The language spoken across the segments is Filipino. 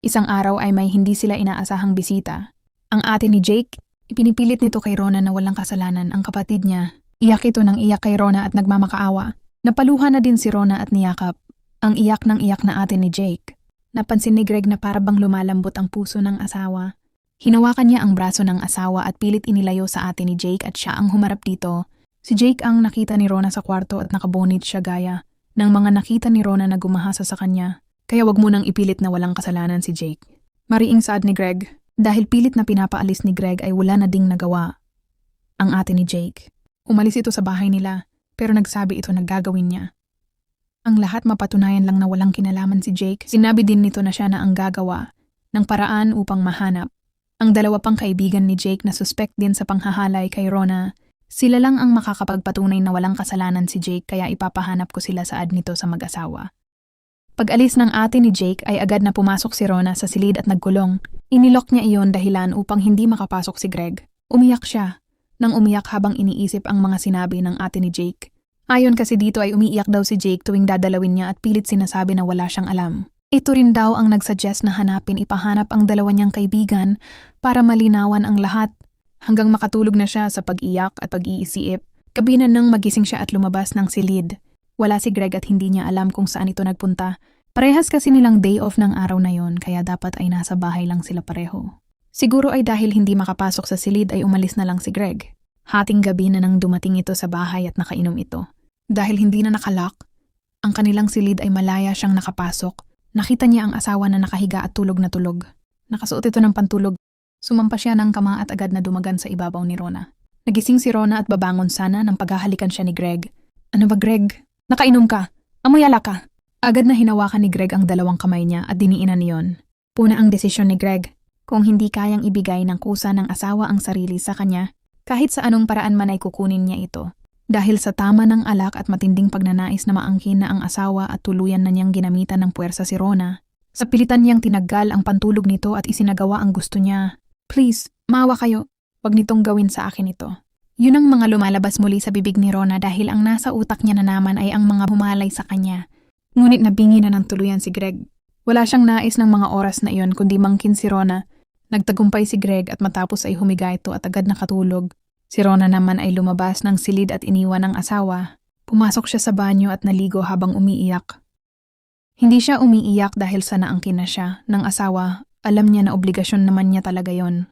Isang araw ay may hindi sila inaasahang bisita. Ang ate ni Jake, ipinipilit nito kay Rona na walang kasalanan ang kapatid niya. Iyak ito ng iyak kay Rona at nagmamakaawa. Napaluha na din si Rona at niyakap. Ang iyak ng iyak na ate ni Jake. Napansin ni Greg na parabang lumalambot ang puso ng asawa. Hinawakan niya ang braso ng asawa at pilit inilayo sa ate ni Jake at siya ang humarap dito. Si Jake ang nakita ni Rona sa kwarto at nakabonit siya gaya ng mga nakita ni Rona na gumahasa sa kanya. Kaya wag mo nang ipilit na walang kasalanan si Jake. Mariing saad ni Greg. Dahil pilit na pinapaalis ni Greg ay wala na ding nagawa ang ate ni Jake. Umalis ito sa bahay nila pero nagsabi ito na gagawin niya. Ang lahat mapatunayan lang na walang kinalaman si Jake. Sinabi din nito na siya na ang gagawa ng paraan upang mahanap. Ang dalawa pang kaibigan ni Jake na suspect din sa panghahalay kay Rona, sila lang ang makakapagpatunay na walang kasalanan si Jake kaya ipapahanap ko sila saad nito sa mag-asawa. Pag-alis ng ate ni Jake ay agad na pumasok si Rona sa silid at nagkulong. Inilok niya iyon dahilan upang hindi makapasok si Greg. Umiyak siya nang umiyak habang iniisip ang mga sinabi ng ate ni Jake. Ayon kasi dito ay umiiyak daw si Jake tuwing dadalawin niya at pilit sinasabi na wala siyang alam. Ito rin daw ang nagsuggest na ipahanap ang dalawa niyang kaibigan para malinawan ang lahat. Hanggang makatulog na siya sa pag-iyak at pag-iisip, kabinan nang magising siya at lumabas ng silid. Wala si Greg at hindi niya alam kung saan ito nagpunta. Parehas kasi nilang day off ng araw na yon kaya dapat ay nasa bahay lang sila pareho. Siguro ay dahil hindi makapasok sa silid ay umalis na lang si Greg. Hating gabi na nang dumating ito sa bahay at nakainom ito. Dahil hindi na nakalock, ang kanilang silid ay malaya siyang nakapasok. Nakita niya ang asawa na nakahiga at tulog na tulog. Nakasuot ito ng pantulog. Sumampa siya ng kama at agad na dumagan sa ibabaw ni Rona. Nagising si Rona at babangon sana nang paghahalikan siya ni Greg. Ano ba Greg? Nakainom ka? Amoy alak ka? Agad na hinawakan ni Greg ang dalawang kamay niya at diniinan niyon. Puna ang desisyon ni Greg. Kung hindi kayang ibigay ng kusa ng asawa ang sarili sa kanya, kahit sa anong paraan man ay kukunin niya ito. Dahil sa tama ng alak at matinding pagnanais na maangkin na ang asawa at tuluyan na niyang ginamitan ng puwersa si Rona, sa pilitan niyang tinaggal ang pantulog nito at isinagawa ang gusto niya. Please, maawa kayo. Wag nitong gawin sa akin ito. Yun ang mga lumalabas muli sa bibig ni Rona dahil ang nasa utak niya na naman ay ang mga humalay sa kanya. Ngunit nabingi na ng tuluyan si Greg. Wala siyang nais ng mga oras na iyon kundi mangkin si Rona. Nagtagumpay si Greg at matapos ay humiga ito at agad nakatulog. Si Rona naman ay lumabas ng silid at iniwan ng asawa. Pumasok siya sa banyo at naligo habang umiiyak. Hindi siya umiiyak dahil sa naangkin na siya ng asawa. Alam niya na obligasyon naman niya talaga yon.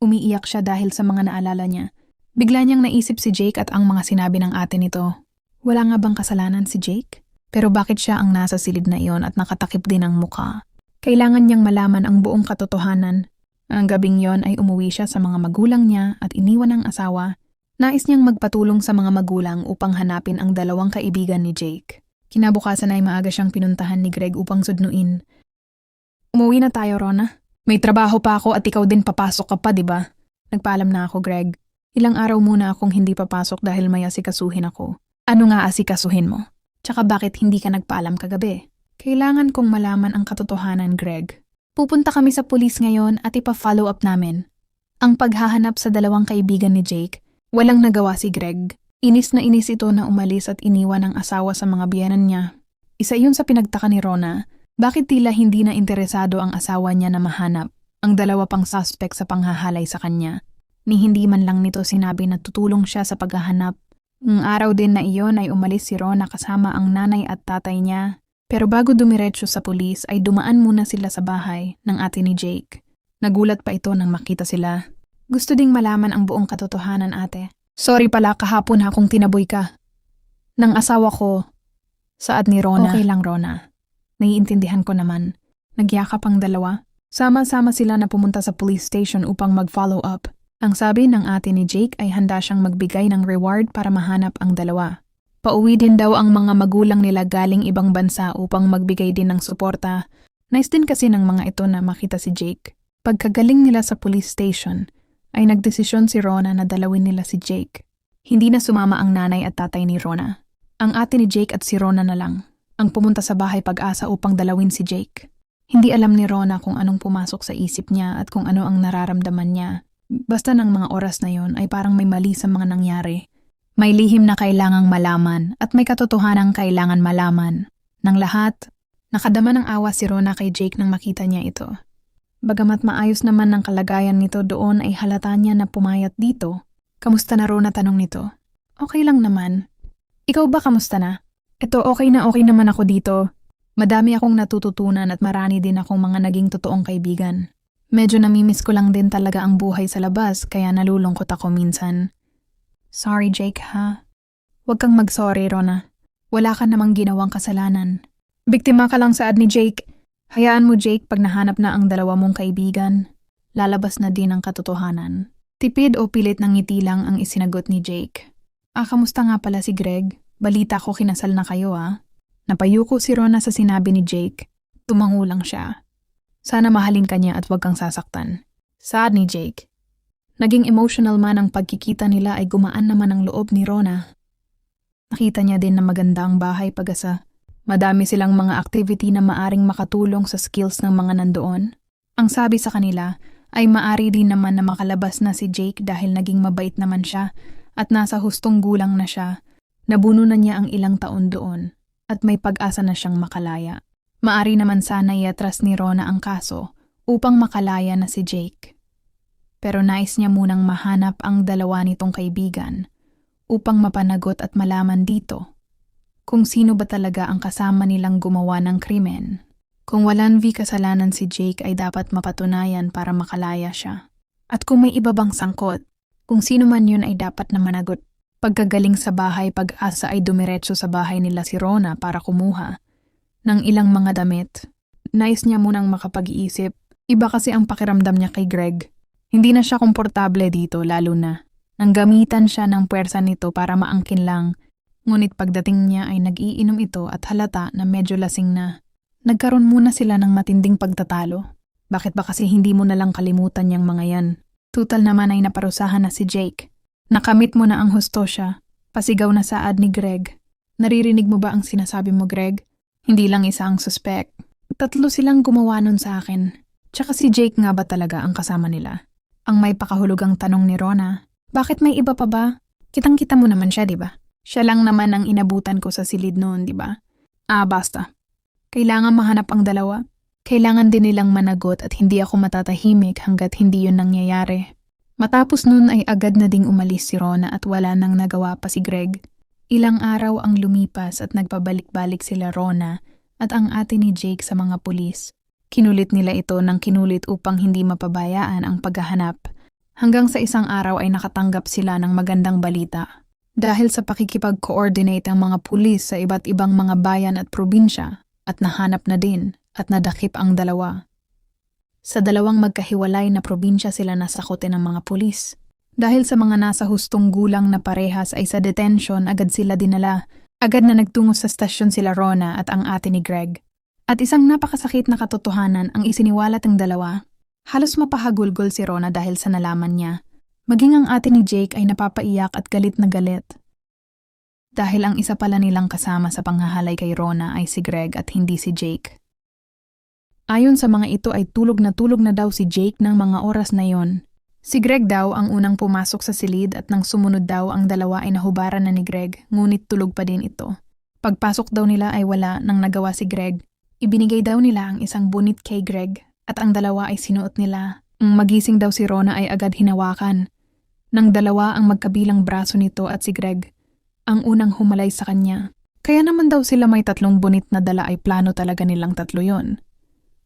Umiiyak siya dahil sa mga naalala niya. Bigla niyang naisip si Jake at ang mga sinabi ng ate nito. Wala nga bang kasalanan si Jake? Pero bakit siya ang nasa silid na iyon at nakatakip din ang mukha? Kailangan niyang malaman ang buong katotohanan. Ang gabing yon ay umuwi siya sa mga magulang niya at iniwan ang asawa. Nais niyang magpatulong sa mga magulang upang hanapin ang dalawang kaibigan ni Jake. Kinabukasan ay maaga siyang pinuntahan ni Greg upang sudnuin. Umuwi na tayo, Rona. May trabaho pa ako at ikaw din papasok ka pa, di ba? Nagpaalam na ako, Greg. Ilang araw muna akong hindi papasok dahil may asikasuhin ako. Ano nga asikasuhin mo? Tsaka bakit hindi ka nagpaalam kagabi? Kailangan kong malaman ang katotohanan, Greg. Pupunta kami sa pulis ngayon at ipa-follow up namin. Ang paghahanap sa dalawang kaibigan ni Jake, walang nagawa si Greg. Inis na inis ito na umalis at iniwan ang asawa sa mga biyenan niya. Isa iyon sa pinagtaka ni Rona. Bakit tila hindi na interesado ang asawa niya na mahanap ang dalawa pang suspect sa panghahalay sa kanya? Ni hindi man lang nito sinabi na tutulong siya sa paghahanap. Ang araw din na iyon ay umalis si Rona kasama ang nanay at tatay niya. Pero bago dumiretso sa pulis ay dumaan muna sila sa bahay ng ate ni Jake. Nagulat pa ito nang makita sila. Gusto ding malaman ang buong katotohanan, ate. Sorry pala, kahapon akong tinaboy ka. Nang asawa ko, saad ni Rona. Okay lang, Rona. Naiintindihan ko naman. Nagyakap ang dalawa. Sama-sama sila na pumunta sa police station upang mag-follow up. Ang sabi ng ate ni Jake ay handa siyang magbigay ng reward para mahanap ang dalawa. Pauwi din daw ang mga magulang nila galing ibang bansa upang magbigay din ng suporta. Nice din kasi ng mga ito na makita si Jake. Pagkagaling nila sa police station, ay nagdesisyon si Rona na dalawin nila si Jake. Hindi na sumama ang nanay at tatay ni Rona. Ang ate ni Jake at si Rona na lang ang pumunta sa bahay Pag-asa upang dalawin si Jake. Hindi alam ni Rona kung anong pumasok sa isip niya at kung ano ang nararamdaman niya. Basta ng mga oras na yon ay parang may mali sa mga nangyari. May lihim na kailangang malaman at may katotohanang kailangan malaman. Ng lahat, Nakadama ng awa si Rona kay Jake nang makita niya ito. Bagamat maayos naman ng kalagayan nito doon ay halata niya na pumayat dito. Kamusta na Rona, tanong nito? Okay lang naman. Ikaw ba kamusta na? Ito okay naman ako dito. Madami akong natututunan at marami din akong mga naging totoong kaibigan. Medyo namimiss ko lang din talaga ang buhay sa labas kaya nalulungkot ako minsan. Sorry Jake ha. Huwag kang mag-sorry Rona. Wala ka namang ginawang kasalanan. Biktima ka lang saad ni Jake. Hayaan mo Jake, pag nahanap na ang dalawa mong kaibigan, lalabas na din ang katotohanan. Tipid o pilit ng ngiti lang ang isinagot ni Jake. Kamusta nga pala si Greg? Balita ko kinasal na kayo Napayuko si Rona sa sinabi ni Jake. Tumango lang siya. Sana mahalin ka niya at huwag kang sasaktan. Saad ni Jake. Naging emotional man ang pagkikita nila ay gumaan naman ang loob ni Rona. Nakita niya din na maganda ang bahay pag-asa. Madami silang mga activity na maaring makatulong sa skills ng mga nandoon. Ang sabi sa kanila ay maari din naman na makalabas na si Jake dahil naging mabait naman siya at nasa hustong gulang na siya. Nabuno na niya ang ilang taon doon at may pag-asa na siyang makalaya. Maari naman sana iatras ni Rona ang kaso upang makalaya na si Jake. Pero nais niya munang mahanap ang dalawa nitong kaibigan upang mapanagot at malaman dito kung sino ba talaga ang kasama nilang gumawa ng krimen. Kung walang kasalanan si Jake ay dapat mapatunayan para makalaya siya. At kung may iba bang sangkot, kung sino man yun ay dapat na managot. Pagkagaling sa bahay, pag-asa ay dumiretso sa bahay nila si Rona para kumuha ng ilang mga damit. Nais niya munang makapag-iisip. Iba kasi ang pakiramdam niya kay Greg. Hindi na siya komportable dito lalo na nang gamitan siya ng puwersa nito para maangkin lang. Ngunit pagdating niya ay nag-iinom ito at halata na medyo lasing na. Nagkaroon muna sila ng matinding pagtatalo. Bakit ba kasi hindi mo nalang kalimutan niyang mga yan? Tutal naman ay naparusahan na si Jake. Nakamit mo na ang husto siya. Pasigaw na saad ni Greg. Naririnig mo ba ang sinasabi mo Greg? Hindi lang isa ang suspect. 3 silang gumawa nun sa akin. Tsaka si Jake nga ba talaga ang kasama nila? Ang may pakahulugang tanong ni Rona. Bakit may iba pa ba? Kitang-kita mo naman siya, di ba? Siya lang naman ang inabutan ko sa silid noon, di ba? Basta. Kailangan mahanap ang dalawa. Kailangan din nilang managot at hindi ako matatahimik hanggat hindi yun nangyayari. Matapos nun ay agad na ding umalis si Rona at wala nang nagawa pa si Greg. Ilang araw ang lumipas at nagpabalik-balik sila Rona at ang ate ni Jake sa mga pulis. Kinulit nila ito ng kinulit upang hindi mapabayaan ang paghahanap. Hanggang sa isang araw ay nakatanggap sila ng magandang balita. Dahil sa pakikipag-coordinate ang mga pulis sa iba't ibang mga bayan at probinsya at nahanap na din at nadakip ang dalawa. Sa dalawang magkahiwalay na probinsya sila nasakote ng mga pulis. Dahil sa mga nasa hustong gulang na parehas ay sa detention agad sila dinala. Agad na nagtungo sa stasyon sila Rona at ang ate ni Greg. At isang napakasakit na katotohanan ang isiniwalat ng dalawa. Halos mapahagulgol si Rona dahil sa nalaman niya. Maging ang ate ni Jake ay napapaiyak at galit na galit. Dahil ang isa pala nilang kasama sa panghahalay kay Rona ay si Greg at hindi si Jake. Ayon sa mga ito ay tulog na daw si Jake ng mga oras na yon. Si Greg daw ang unang pumasok sa silid at nang sumunod daw ang dalawa ay nahubaran na ni Greg, ngunit tulog pa din ito. Pagpasok daw nila ay wala nang nagawa si Greg. Ibinigay daw nila ang isang bunit kay Greg at ang dalawa ay sinuot nila. Magising daw si Rona ay agad hinawakan. Nang dalawa ang magkabilang braso nito at si Greg, ang unang humalay sa kanya. Kaya naman daw sila may 3 bunit na dala ay plano talaga nilang 3 yon.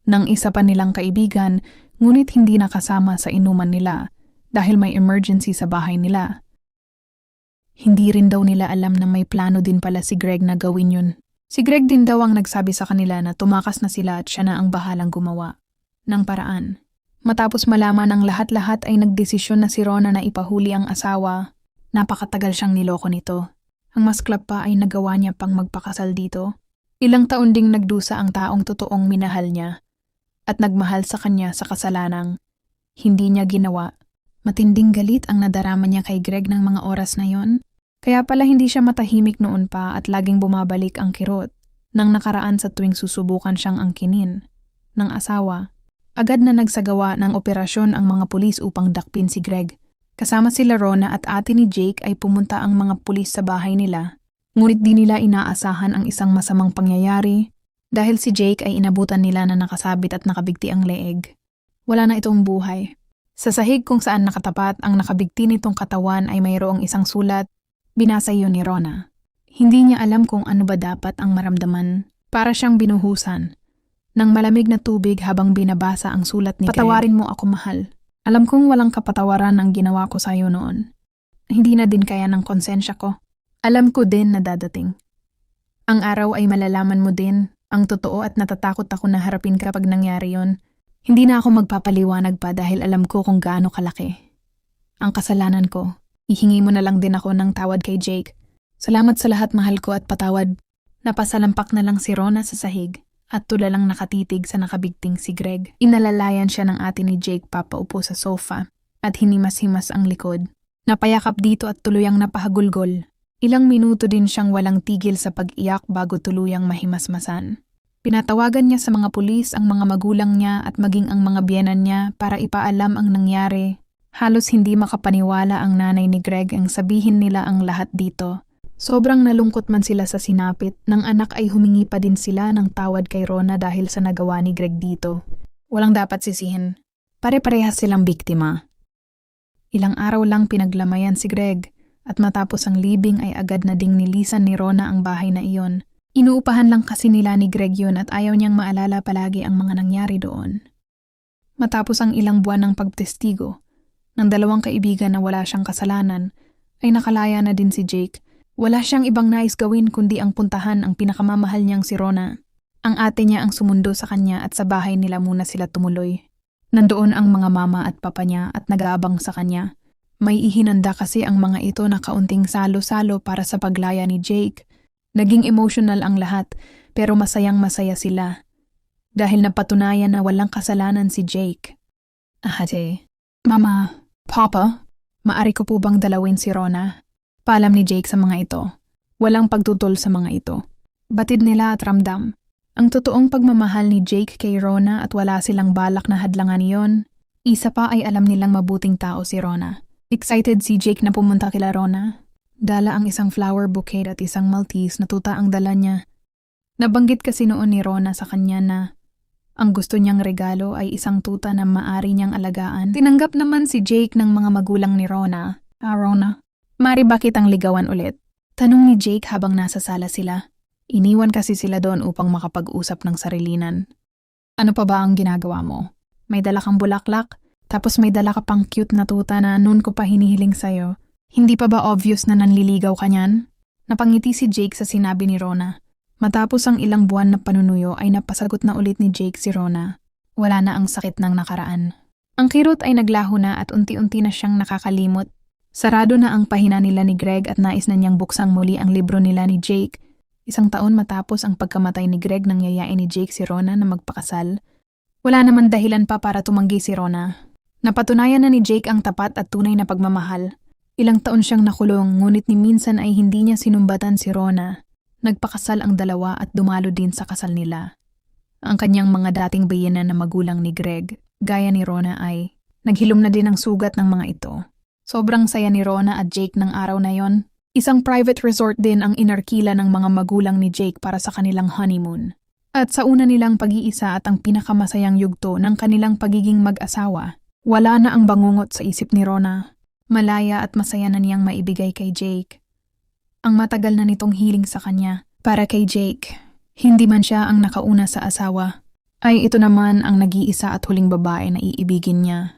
Nang isa pa nilang kaibigan, ngunit hindi nakasama sa inuman nila dahil may emergency sa bahay nila. Hindi rin daw nila alam na may plano din pala si Greg na gawin yun. Si Greg din daw ang nagsabi sa kanila na tumakas na sila at siya na ang bahalang gumawa ng paraan. Matapos malaman ang lahat-lahat ay nagdesisyon na si Rona na ipahuli ang asawa. Napakatagal siyang niloko nito. Ang masklap pa ay nagawa niya pang magpakasal dito. Ilang taon ding nagdusa ang taong totoong minahal niya at nagmahal sa kanya sa kasalanang hindi niya ginawa. Matinding galit ang nadarama niya kay Greg ng mga oras na yon. Kaya pala hindi siya matahimik noon pa at laging bumabalik ang kirot nang nakaraan sa tuwing susubukan siyang angkinin ng asawa. Agad na nagsagawa ng operasyon ang mga pulis upang dakpin si Greg. Kasama sila Rona at ate ni Jake ay pumunta ang mga pulis sa bahay nila. Ngunit di nila inaasahan ang isang masamang pangyayari Dahil si Jake ay inabutan nila na nakasabit at nakabigti ang leeg. Wala na itong buhay. Sa sahig kung saan nakatapat ang nakabigti nitong katawan ay mayroong isang sulat, binasa iyon ni Rona. Hindi niya alam kung ano ba dapat ang maramdaman. Para siyang binuhusan ng malamig na tubig habang binabasa ang sulat ni Greg. Patawarin mo ako, mahal. Alam kong walang kapatawaran ang ginawa ko sa'yo noon. Hindi na din kaya ng konsensya ko. Alam ko din na dadating. Ang araw ay malalaman mo din ang totoo at natatakot ako na harapin kapag nangyari yon. Hindi na ako magpapaliwanag pa dahil alam ko kung gaano kalaki ang kasalanan ko. Ihingi mo na lang din ako ng tawad kay Jake. Salamat sa lahat, mahal ko, at patawad. Napasalampak na lang si Rona sa sahig at tulalang nakatitig sa nakabigting si Greg. Inalalayan siya ng ate ni Jake papaupo sa sofa at hinimas-himas ang likod. Napayakap dito at tuluyang napahagulgol. Ilang minuto din siyang walang tigil sa pag-iyak bago tuluyang mahimasmasan. Pinatawagan niya sa mga pulis ang mga magulang niya at maging ang mga biyenan niya para ipaalam ang nangyari. Halos hindi makapaniwala ang nanay ni Greg ang sabihin nila ang lahat dito. Sobrang nalungkot man sila sa sinapit, ng anak ay humingi pa din sila ng tawad kay Rona dahil sa nagawa ni Greg dito. Walang dapat sisihin. Pare-parehas silang biktima. Ilang araw lang pinaglamayan si Greg at matapos ang libing ay agad na ding nilisan ni Rona ang bahay na iyon. Inuupahan lang kasi nila ni Greg yun at ayaw niyang maalala palagi ang mga nangyari doon. Matapos ang ilang buwan ng pagtestigo ng dalawang kaibigan na wala siyang kasalanan, ay nakalaya na din si Jake. Wala siyang ibang nais gawin kundi ang puntahan ang pinakamamahal niyang si Rona. Ang ate niya ang sumundo sa kanya at sa bahay nila muna sila tumuloy. Nandoon ang mga mama at papa niya at nag-aabang sa kanya. May ihinanda kasi ang mga ito na kaunting salo-salo para sa paglaya ni Jake. Naging emotional ang lahat pero masayang-masaya sila. Dahil napatunayan na walang kasalanan si Jake. Ate, Mama, Papa, maari ko po bang dalawin si Rona? Paalam ni Jake sa mga ito. Walang pagtutol sa mga ito. Batid nila at ramdam. Ang totoong pagmamahal ni Jake kay Rona at wala silang balak na hadlangan iyon. Isa pa ay alam nilang mabuting tao si Rona. Excited si Jake na pumunta kila Rona. Dala ang isang flower bouquet at isang Maltese na tuta ang dala niya. Nabanggit kasi noon ni Rona sa kanya na ang gusto niyang regalo ay isang tuta na maari niyang alagaan. Tinanggap naman si Jake ng mga magulang ni Rona. Rona, mari ba kitang ligawan ulit? Tanong ni Jake habang nasa sala sila. Iniwan kasi sila doon upang makapag-usap ng sarilinan. Ano pa ba ang ginagawa mo? May dala kang bulaklak, tapos may dala ka pang cute na tuta na noon ko pa hinihiling sa'yo. Hindi pa ba obvious na nanliligaw ka niyan? Napangiti si Jake sa sinabi ni Rona. Matapos ang ilang buwan na panunuyo ay napasagot na ulit ni Jake si Rona. Wala na ang sakit ng nakaraan. Ang kirot ay naglaho na at unti-unti na siyang nakakalimot. Sarado na ang pahina nila ni Greg at nais na niyang buksang muli ang libro nila ni Jake. Isang taon matapos ang pagkamatay ni Greg nang yayain ni Jake si Rona na magpakasal. Wala naman dahilan pa para tumanggi si Rona. Napatunayan na ni Jake ang tapat at tunay na pagmamahal. Ilang taon siyang nakulong ngunit ni minsan ay hindi niya sinumbatan si Rona. Nagpakasal ang dalawa at dumalo din sa kasal nila. Ang kanyang mga dating biyenan na magulang ni Greg, gaya ni Rona ay naghilom na din ang sugat ng mga ito. Sobrang saya ni Rona at Jake ng araw na yon. Isang private resort din ang inarkila ng mga magulang ni Jake para sa kanilang honeymoon. At sa una nilang pag-iisa at ang pinakamasayang yugto ng kanilang pagiging mag-asawa, wala na ang bangungot sa isip ni Rona. Malaya at masaya na niyang maibigay kay Jake. Ang matagal na nitong hiling sa kanya para kay Jake. Hindi man siya ang nakauna sa asawa, ay ito naman ang nag-iisa at huling babae na iibigin niya.